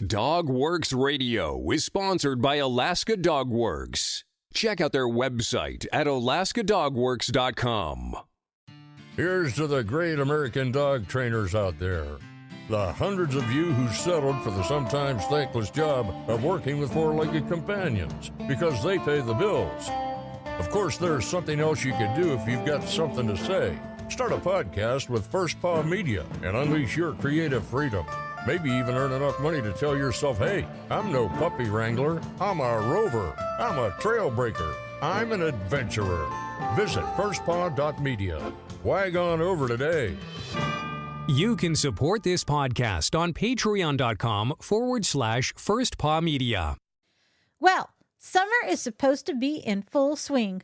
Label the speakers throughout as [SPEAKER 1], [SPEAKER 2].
[SPEAKER 1] Dogworks Radio is sponsored by Alaska Dog Works. Check out their website at alaskadogworks.com.
[SPEAKER 2] Here's to the great American dog trainers out there. The hundreds of you who settled for the sometimes thankless job of working with four-legged companions because they pay the bills. Of course, there's something else you can do if you've got something to say. Start a podcast with First Paw Media and unleash your creative freedom. Maybe even earn enough money to tell yourself, hey, I'm no puppy wrangler, I'm a rover, I'm a trailbreaker, I'm an adventurer. Visit firstpaw.media. Wag on over today.
[SPEAKER 3] You can support this podcast on patreon.com/firstpawmedia.
[SPEAKER 4] Well, summer is supposed to be in full swing.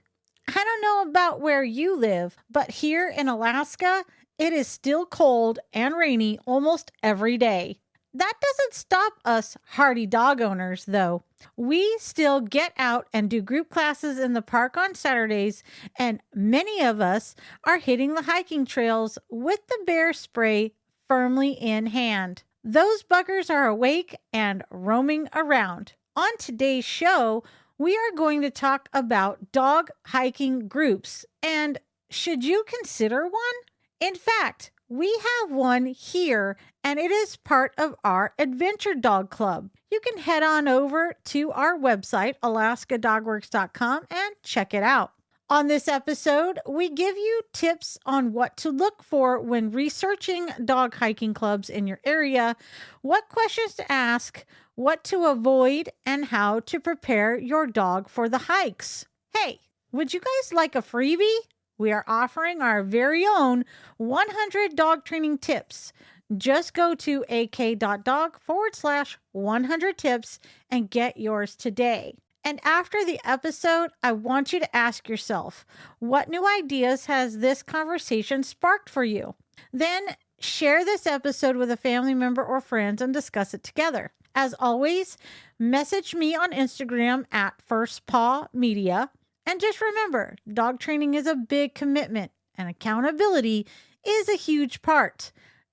[SPEAKER 4] I don't know about where you live, but here in Alaska, it is still cold and rainy almost every day. That doesn't stop us hardy dog owners, though. We still get out and do group classes in the park on Saturdays, and many of us are hitting the hiking trails with the bear spray firmly in hand. Those buggers are awake and roaming around. On today's show, we are going to talk about dog hiking groups, and should you consider one? In fact, we have one here, and it is part of our Adventure Dog Club. You can head on over to our website, alaskadogworks.com, and check it out. On this episode, we give you tips on what to look for when researching dog hiking clubs in your area, what questions to ask, what to avoid, and how to prepare your dog for the hikes. Hey, would you guys like a freebie? We are offering our very own 100 dog training tips. Just go to ak.dog/100 tips and get yours today. And after the episode, I want you to ask yourself, what new ideas has this conversation sparked for you? Then share this episode with a family member or friends and discuss it together. As always, message me on Instagram at firstpawmedia. And just remember, dog training is a big commitment, and accountability is a huge part.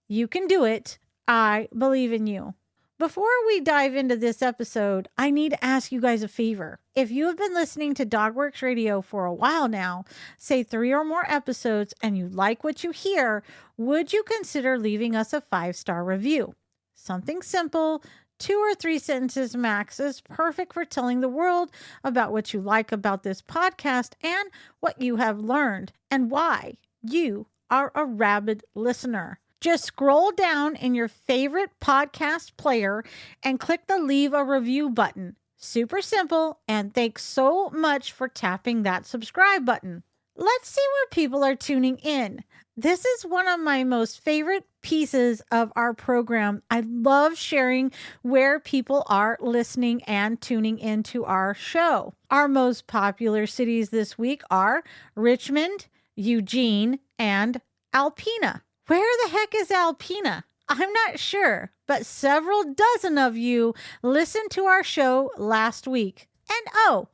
[SPEAKER 4] You can do it. I believe in you. Before we dive into this episode, I need to ask you guys a favor. If you have been listening to Dogworks Radio for a while now, say 3 or more episodes, and you like what you hear, would you consider leaving us a 5-star review? Something simple, 2 or 3 sentences max, is perfect for telling the world about what you like about this podcast and what you have learned and why you are a rabid listener. Just scroll down in your favorite podcast player and click the leave a review button. Super simple, and thanks so much for tapping that subscribe button. Let's see where people are tuning in. This is one of my most favorite pieces of our program. I love sharing where people are listening and tuning into our show. Our most popular cities this week are Richmond, Eugene, and Alpena. Where the heck is Alpena? I'm not sure, but several dozen of you listened to our show last week. And hello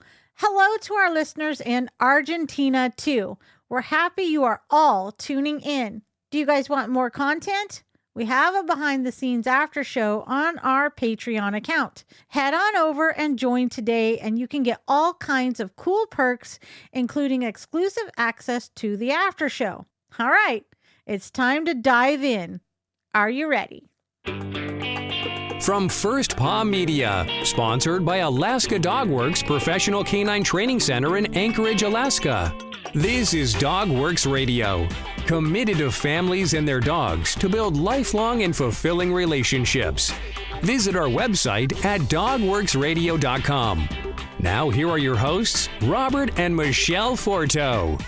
[SPEAKER 4] to our listeners in Argentina too. We're happy you are all tuning in. Do you guys want more content? We have a behind the scenes after show on our Patreon account. Head on over and join today, and you can get all kinds of cool perks, including exclusive access to the after show. All right, it's time to dive in. Are you ready?
[SPEAKER 3] From First Paw Media, sponsored by Alaska Dog Works Professional Canine Training Center in Anchorage, Alaska. This is Dogworks Radio, committed to families and their dogs to build lifelong and fulfilling relationships. Visit our website at dogworksradio.com. Now here are your hosts, Robert and Michele Forto.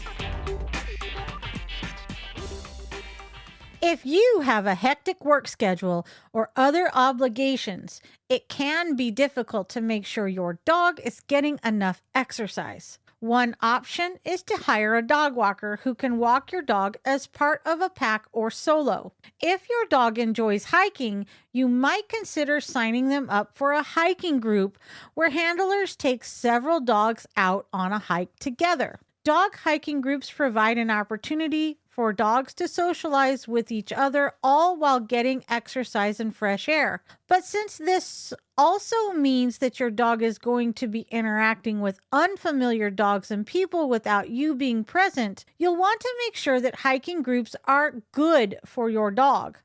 [SPEAKER 4] If you have a hectic work schedule or other obligations, it can be difficult to make sure your dog is getting enough exercise. One option is to hire a dog walker who can walk your dog as part of a pack or solo. If your dog enjoys hiking, you might consider signing them up for a hiking group where handlers take several dogs out on a hike together. Dog hiking groups provide an opportunity for dogs to socialize with each other, all while getting exercise and fresh air. But since this also means that your dog is going to be interacting with unfamiliar dogs and people without you being present, you'll want to make sure that hiking groups are good for your dog.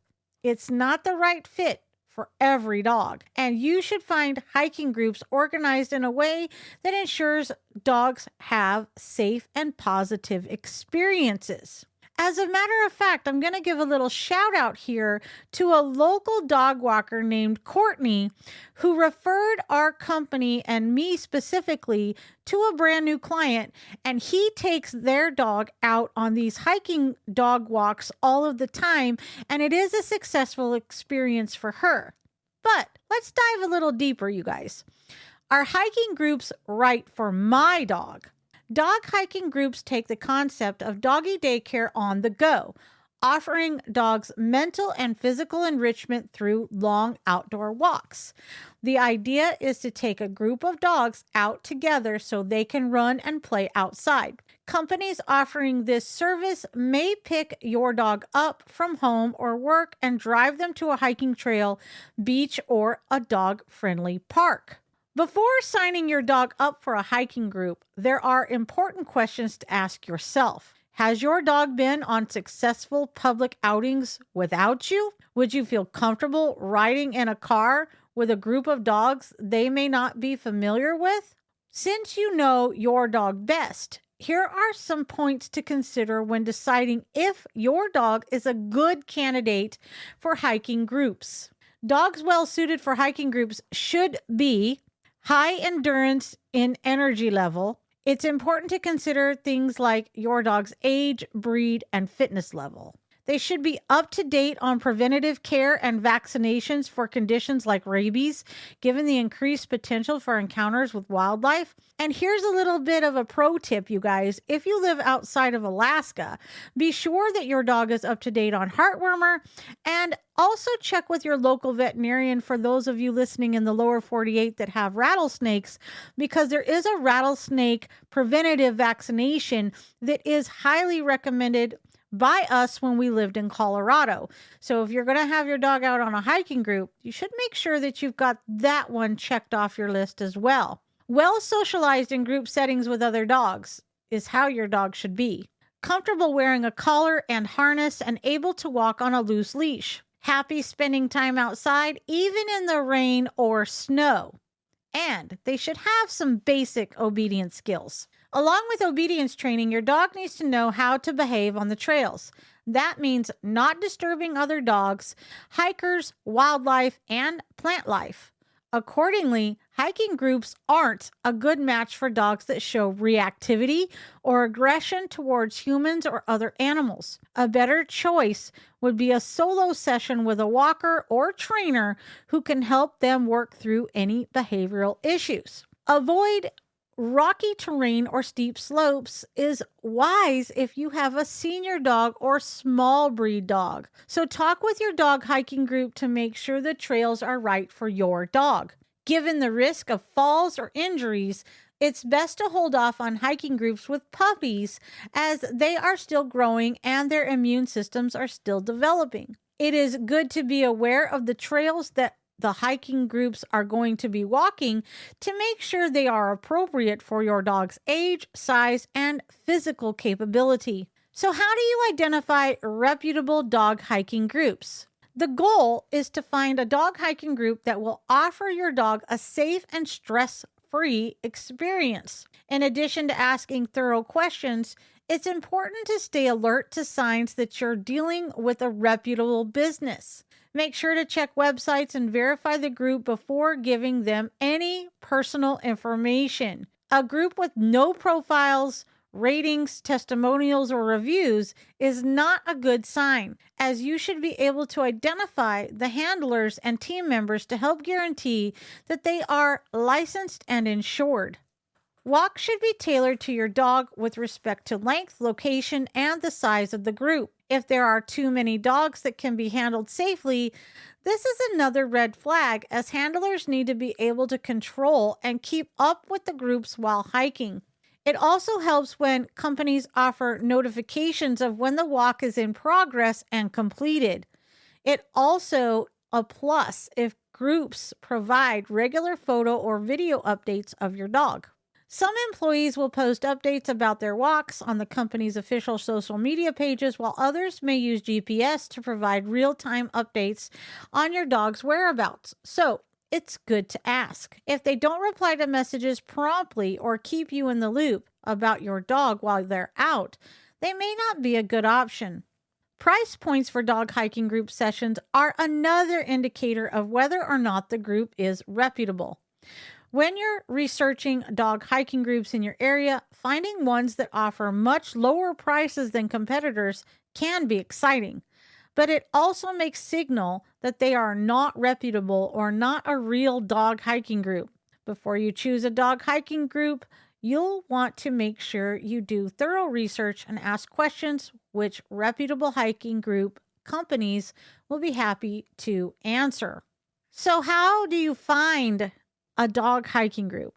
[SPEAKER 4] It's not the right fit for every dog, and you should find hiking groups organized in a way that ensures dogs have safe and positive experiences. As a matter of fact, I'm going to give a little shout out here to a local dog walker named Courtney, who referred our company and me specifically to a brand new client, and he takes their dog out on these hiking dog walks all of the time, and it is a successful experience for her. But let's dive a little deeper, you guys. Are hiking groups right for my dog? Dog hiking groups take the concept of doggy daycare on the go, offering dogs mental and physical enrichment through long outdoor walks. The idea is to take a group of dogs out together so they can run and play outside. Companies offering this service may pick your dog up from home or work and drive them to a hiking trail, beach, or a dog-friendly park. Before signing your dog up for a hiking group, there are important questions to ask yourself. Has your dog been on successful public outings without you? Would you feel comfortable riding in a car with a group of dogs they may not be familiar with? Since you know your dog best, here are some points to consider when deciding if your dog is a good candidate for hiking groups. Dogs well suited for hiking groups should be high endurance in energy level. It's important to consider things like your dog's age, breed, and fitness level. They should be up to date on preventative care and vaccinations for conditions like rabies, given the increased potential for encounters with wildlife. And here's a little bit of a pro tip, you guys. If you live outside of Alaska, be sure that your dog is up to date on heartwormer, and also check with your local veterinarian for those of you listening in the lower 48 that have rattlesnakes, because there is a rattlesnake preventative vaccination that is highly recommended by us when we lived in Colorado. So if you're going to have your dog out on a hiking group, you should make sure that you've got that one checked off your list as well. Well socialized in group settings with other dogs is how your dog should be. Comfortable wearing a collar and harness and able to walk on a loose leash. Happy spending time outside, even in the rain or snow. And they should have some basic obedience skills. Along with obedience training, your dog needs to know how to behave on the trails. That means not disturbing other dogs, hikers, wildlife, and plant life. Accordingly, hiking groups aren't a good match for dogs that show reactivity or aggression towards humans or other animals. A better choice would be a solo session with a walker or trainer who can help them work through any behavioral issues. Avoid rocky terrain or steep slopes is wise if you have a senior dog or small breed dog. So talk with your dog hiking group to make sure the trails are right for your dog. Given the risk of falls or injuries, it's best to hold off on hiking groups with puppies as they are still growing and their immune systems are still developing. It is good to be aware of the trails that the hiking groups are going to be walking to make sure they are appropriate for your dog's age, size, and physical capability. So how do you identify reputable dog hiking groups? The goal is to find a dog hiking group that will offer your dog a safe and stress-free experience. In addition to asking thorough questions, it's important to stay alert to signs that you're dealing with a reputable business. Make sure to check websites and verify the group before giving them any personal information. A group with no profiles, ratings, testimonials, or reviews is not a good sign, as you should be able to identify the handlers and team members to help guarantee that they are licensed and insured. Walks should be tailored to your dog with respect to length, location, and the size of the group. If there are too many dogs that can be handled safely, this is another red flag, as handlers need to be able to control and keep up with the groups while hiking. It also helps when companies offer notifications of when the walk is in progress and completed. It also a plus if groups provide regular photo or video updates of your dog. Some employees will post updates about their walks on the company's official social media pages, while others may use GPS to provide real-time updates on your dog's whereabouts. So, it's good to ask. If they don't reply to messages promptly or keep you in the loop about your dog while they're out, they may not be a good option. Price points for dog hiking group sessions are another indicator of whether or not the group is reputable. When you're researching dog hiking groups in your area, finding ones that offer much lower prices than competitors can be exciting, but it also makes signal that they are not reputable or not a real dog hiking group. Before you choose a dog hiking group, you'll want to make sure you do thorough research and ask questions which reputable hiking group companies will be happy to answer. So how do you find a dog hiking group?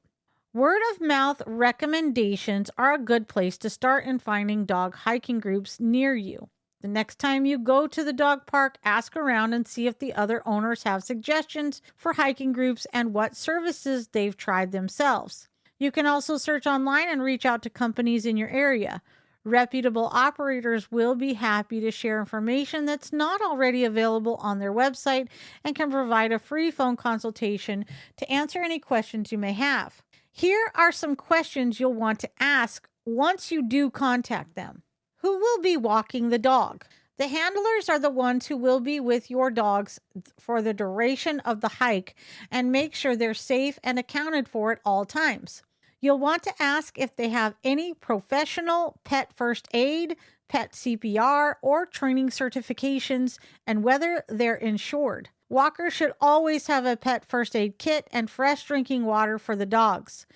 [SPEAKER 4] Word of mouth recommendations are a good place to start in finding dog hiking groups near you. The next time you go to the dog park, ask around and see if the other owners have suggestions for hiking groups and what services they've tried themselves. You can also search online and reach out to companies in your area. Reputable operators will be happy to share information that's not already available on their website and can provide a free phone consultation to answer any questions you may have. Here are some questions you'll want to ask once you do contact them. Who will be walking the dog? The handlers are the ones who will be with your dogs for the duration of the hike and make sure they're safe and accounted for at all times. You'll want to ask if they have any professional pet first aid, pet CPR, or training certifications and whether they're insured. Walkers should always have a pet first aid kit and fresh drinking water for the dogs.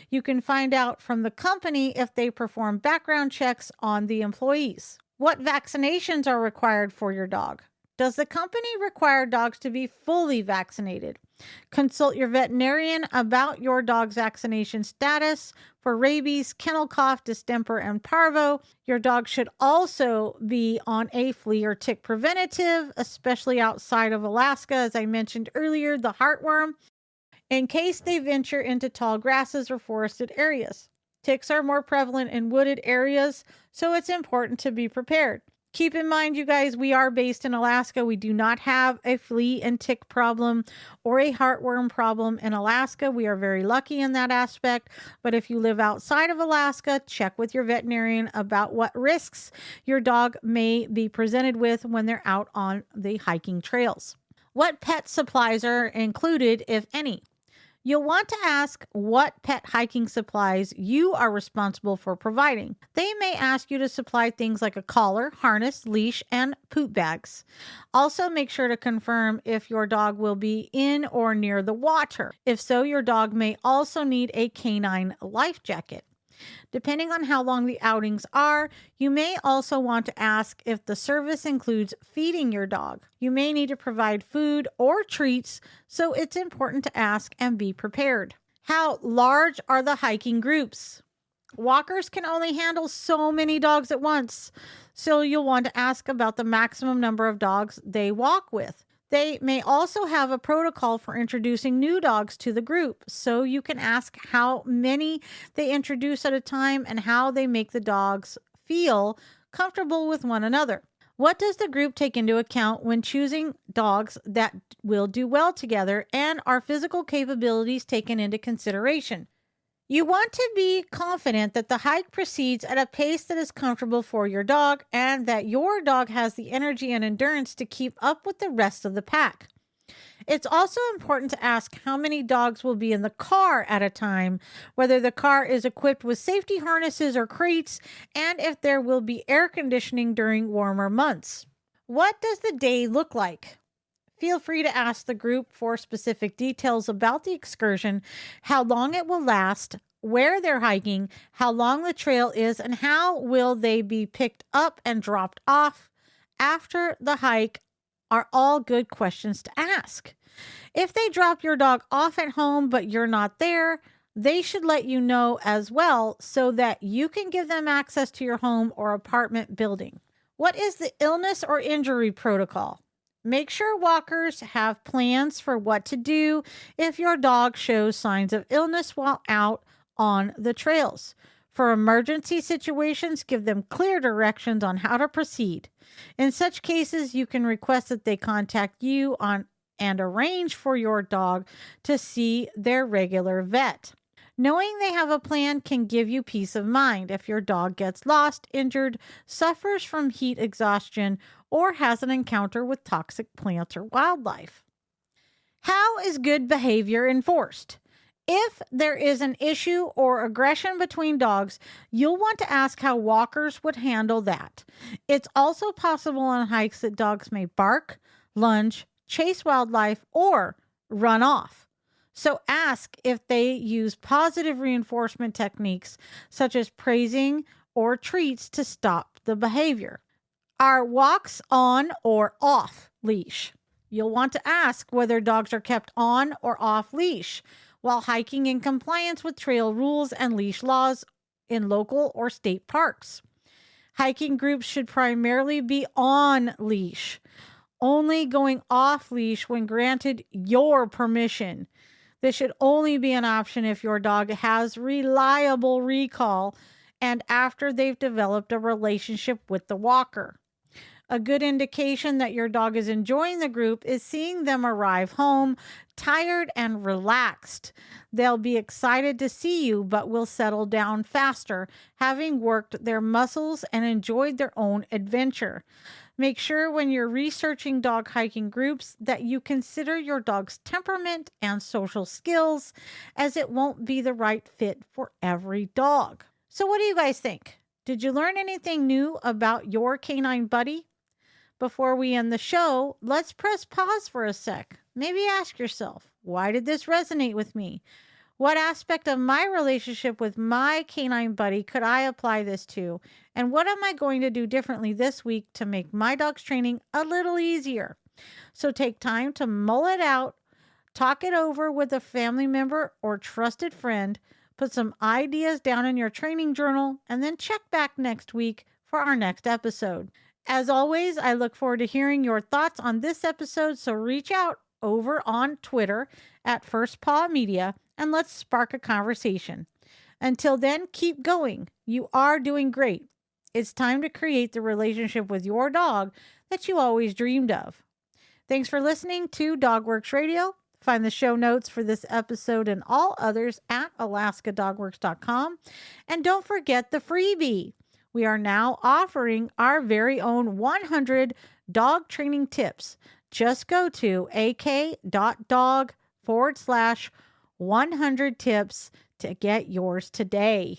[SPEAKER 4] You can find out from the company if they perform background checks on the employees. What vaccinations are required for your dog? Does the company require dogs to be fully vaccinated? Consult your veterinarian about your dog's vaccination status for rabies, kennel cough, distemper, and parvo. Your dog should also be on a flea or tick preventative, especially outside of Alaska, as I mentioned earlier, the heartworm, in case they venture into tall grasses or forested areas. Ticks are more prevalent in wooded areas, so it's important to be prepared. Keep in mind, you guys, we are based in Alaska. We do not have a flea and tick problem or a heartworm problem in Alaska. We are very lucky in that aspect. But if you live outside of Alaska, check with your veterinarian about what risks your dog may be presented with when they're out on the hiking trails. What pet supplies are included, if any? You'll want to ask what pet hiking supplies you are responsible for providing. They may ask you to supply things like a collar, harness, leash, and poop bags. Also, make sure to confirm if your dog will be in or near the water. If so, your dog may also need a canine life jacket. Depending on how long the outings are, you may also want to ask if the service includes feeding your dog. You may need to provide food or treats, so it's important to ask and be prepared. How large are the hiking groups? Walkers can only handle so many dogs at once, so you'll want to ask about the maximum number of dogs they walk with. They may also have a protocol for introducing new dogs to the group, so you can ask how many they introduce at a time and how they make the dogs feel comfortable with one another. What does the group take into account when choosing dogs that will do well together, and are physical capabilities taken into consideration? You want to be confident that the hike proceeds at a pace that is comfortable for your dog and that your dog has the energy and endurance to keep up with the rest of the pack. It's also important to ask how many dogs will be in the car at a time, whether the car is equipped with safety harnesses or crates, and if there will be air conditioning during warmer months. What does the day look like? Feel free to ask the group for specific details about the excursion, how long it will last, where they're hiking, how long the trail is, and how will they be picked up and dropped off after the hike are all good questions to ask. If they drop your dog off at home but you're not there, they should let you know as well so that you can give them access to your home or apartment building. What is the illness or injury protocol? Make sure walkers have plans for what to do if your dog shows signs of illness while out on the trails. For emergency situations, give them clear directions on how to proceed. In such cases, you can request that they contact you and arrange for your dog to see their regular vet. Knowing they have a plan can give you peace of mind if your dog gets lost, injured, suffers from heat exhaustion, or has an encounter with toxic plants or wildlife. How is good behavior enforced? If there is an issue or aggression between dogs, you'll want to ask how walkers would handle that. It's also possible on hikes that dogs may bark, lunge, chase wildlife, or run off. So ask if they use positive reinforcement techniques such as praising or treats to stop the behavior. Are walks on or off leash? You'll want to ask whether dogs are kept on or off leash while hiking in compliance with trail rules and leash laws in local or state parks. Hiking groups should primarily be on leash, only going off leash when granted your permission. This should only be an option if your dog has reliable recall and after they've developed a relationship with the walker. A good indication that your dog is enjoying the group is seeing them arrive home tired and relaxed. They'll be excited to see you, but will settle down faster, having worked their muscles and enjoyed their own adventure. Make sure when you're researching dog hiking groups that you consider your dog's temperament and social skills, as it won't be the right fit for every dog. So what do you guys think? Did you learn anything new about your canine buddy? Before we end the show, let's press pause for a sec. Maybe ask yourself, why did this resonate with me? What aspect of my relationship with my canine buddy could I apply this to? And what am I going to do differently this week to make my dog's training a little easier? So take time to mull it out, talk it over with a family member or trusted friend, put some ideas down in your training journal, and then check back next week for our next episode. As always, I look forward to hearing your thoughts on this episode, so reach out over on Twitter at First Paw Media and let's spark a conversation. Until then, keep going. You are doing great. It's time to create the relationship with your dog that you always dreamed of. Thanks for listening to DogWorks Radio. Find the show notes for this episode and all others at alaskadogworks.com. And don't forget the freebie. We are now offering our very own 100 dog training tips. Just go to ak.dog/100 tips to get yours today.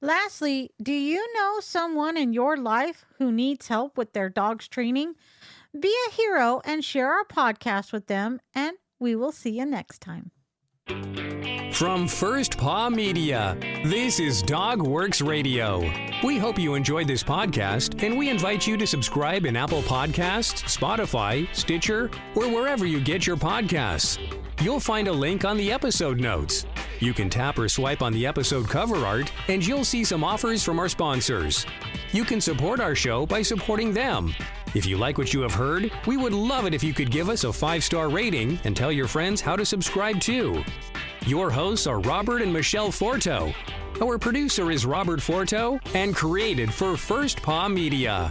[SPEAKER 4] Lastly, do you know someone in your life who needs help with their dog's training? Be a hero and share our podcast with them, and we will see you next time.
[SPEAKER 3] From First Paw Media, this is DogWorks Radio. We hope you enjoyed this podcast, and we invite you to subscribe in Apple Podcasts, Spotify, Stitcher, or wherever you get your podcasts. You'll find a link on the episode notes. You can tap or swipe on the episode cover art, and you'll see some offers from our sponsors. You can support our show by supporting them. If you like what you have heard, we would love it if you could give us a 5-star rating and tell your friends how to subscribe too. Your hosts are Robert and Michele Forto. Our producer is Robert Forto and created for First Paw Media.